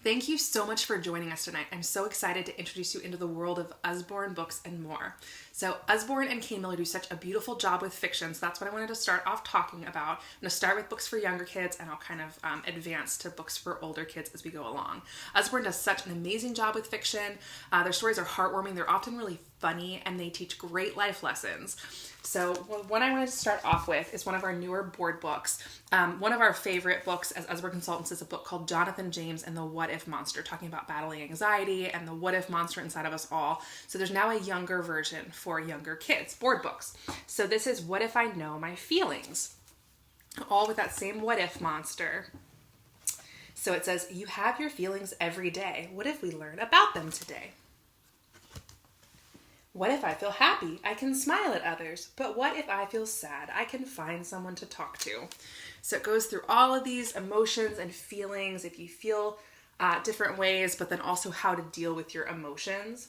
Thank you so much for joining us tonight. I'm so excited to introduce you into the world of Usborne books and more. So Usborne and Kay Miller do such a beautiful job with fiction, so that's what I wanted to start off talking about. I'm going to start with books for younger kids, and I'll kind of advance to books for older kids as we go along. Usborne does such an amazing job with fiction. Their stories are heartwarming, they're often really funny, and they teach great life lessons. So what I wanted to start off with is one of our newer board books. One of our favorite books as Usborne consultants is a book called Jonathan James and the What If Monster, talking about battling anxiety and the what if monster inside of us all. So there's now a younger version for younger kids, board books. So this is What If I Know My Feelings, all with that same what if monster. So it says, you have your feelings every day. What if we learn about them today? What if I feel happy? I can smile at others. But what if I feel sad? I can find someone to talk to. So it goes through all of these emotions and feelings, if you feel different ways, but then also how to deal with your emotions.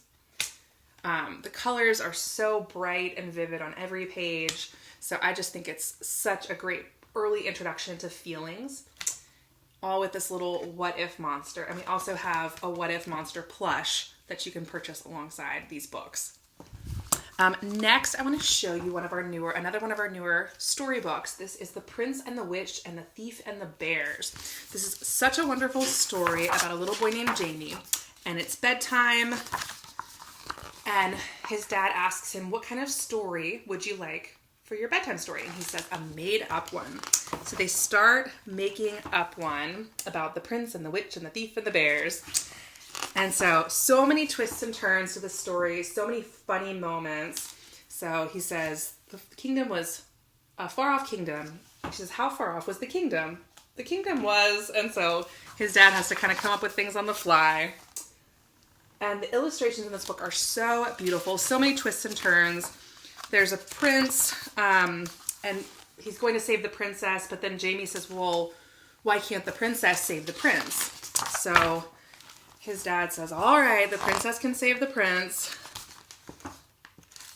The colors are so bright and vivid on every page. So I just think it's such a great early introduction to feelings, all with this little what if monster. And we also have a what if monster plush that you can purchase alongside these books. Next, I want to show you another one of our newer storybooks. This is The Prince and the Witch and the Thief and the Bears. This is such a wonderful story about a little boy named Jamie, and it's bedtime, and his dad asks him, what kind of story would you like for your bedtime story? And he says, a made-up one. So they start making up one about the prince and the witch and the thief and the bears. And so many twists and turns to the story, so many funny moments. So he says, the kingdom was a far-off kingdom. He says, how far off was the kingdom? The kingdom was, and so his dad has to kind of come up with things on the fly. And the illustrations in this book are so beautiful, so many twists and turns. There's a prince, and he's going to save the princess, but then Jamie says, well, why can't the princess save the prince? So his dad says, all right, the princess can save the prince.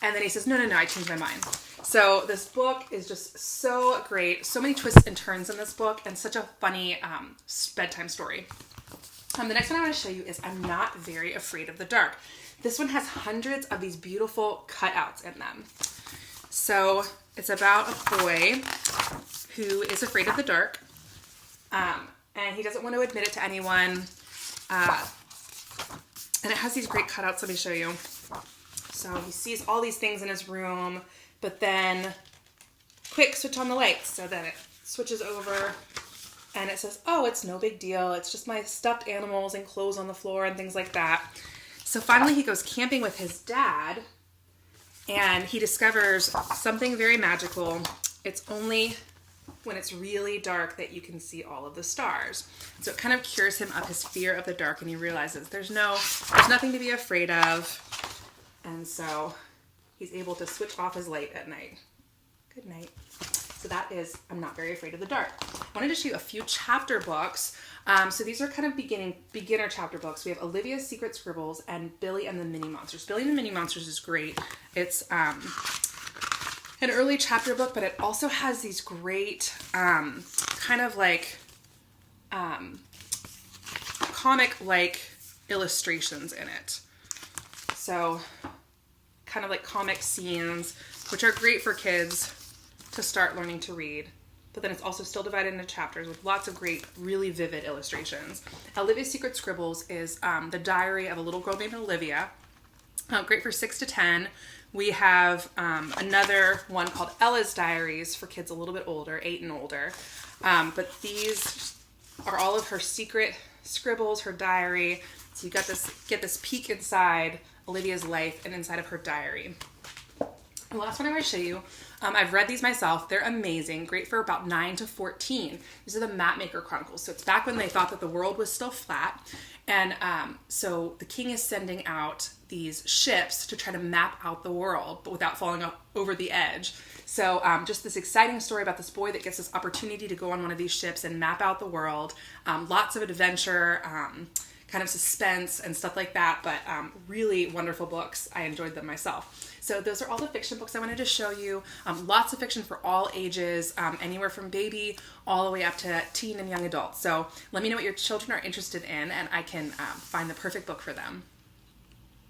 And then he says, no, I changed my mind. So this book is just so great. So many twists and turns in this book, and such a funny bedtime story. The next one I want to show you is I'm Not Very Afraid of the Dark. This one has hundreds of these beautiful cutouts in them. So it's about a boy who is afraid of the dark, and he doesn't want to admit it to anyone. And it has these great cutouts. Let me show you. So he sees all these things in his room, but then quick, switch on the lights. So then it switches over and it says, oh, it's no big deal. It's just my stuffed animals and clothes on the floor and things like that. So finally he goes camping with his dad, and he discovers something very magical. It's only when it's really dark that you can see all of the stars. So it kind of cures him of his fear of the dark, and he realizes there's nothing to be afraid of. And so he's able to switch off his light at night. Good night. So that is I'm Not Very Afraid of the Dark. I wanted to show you a few chapter books. So these are kind of beginner chapter books. We have Olivia's Secret Scribbles and Billy and the Mini Monsters. Billy and the Mini Monsters is great. It's an early chapter book, but it also has these great kind of like comic-like illustrations in it. So kind of like comic scenes, which are great for kids to start learning to read. But then it's also still divided into chapters with lots of great, really vivid illustrations. Olivia's Secret Scribbles is the diary of a little girl named Olivia. Great for 6 to 10. We have another one called Ella's Diaries for kids a little bit older, 8 and older. But these are all of her secret scribbles, her diary. So you get this peek inside Olivia's life and inside of her diary. The last one I want to show you, I've read these myself. They're amazing. Great for about 9 to 14. These are the Mapmaker Chronicles. So it's back when they thought that the world was still flat. And so the king is sending out these ships to try to map out the world, but without falling over the edge. So just this exciting story about this boy that gets this opportunity to go on one of these ships and map out the world. Lots of adventure, kind of suspense and stuff like that, but really wonderful books. I enjoyed them myself. So those are all the fiction books I wanted to show you. Lots of fiction for all ages, anywhere from baby all the way up to teen and young adults. So let me know what your children are interested in, and I can find the perfect book for them.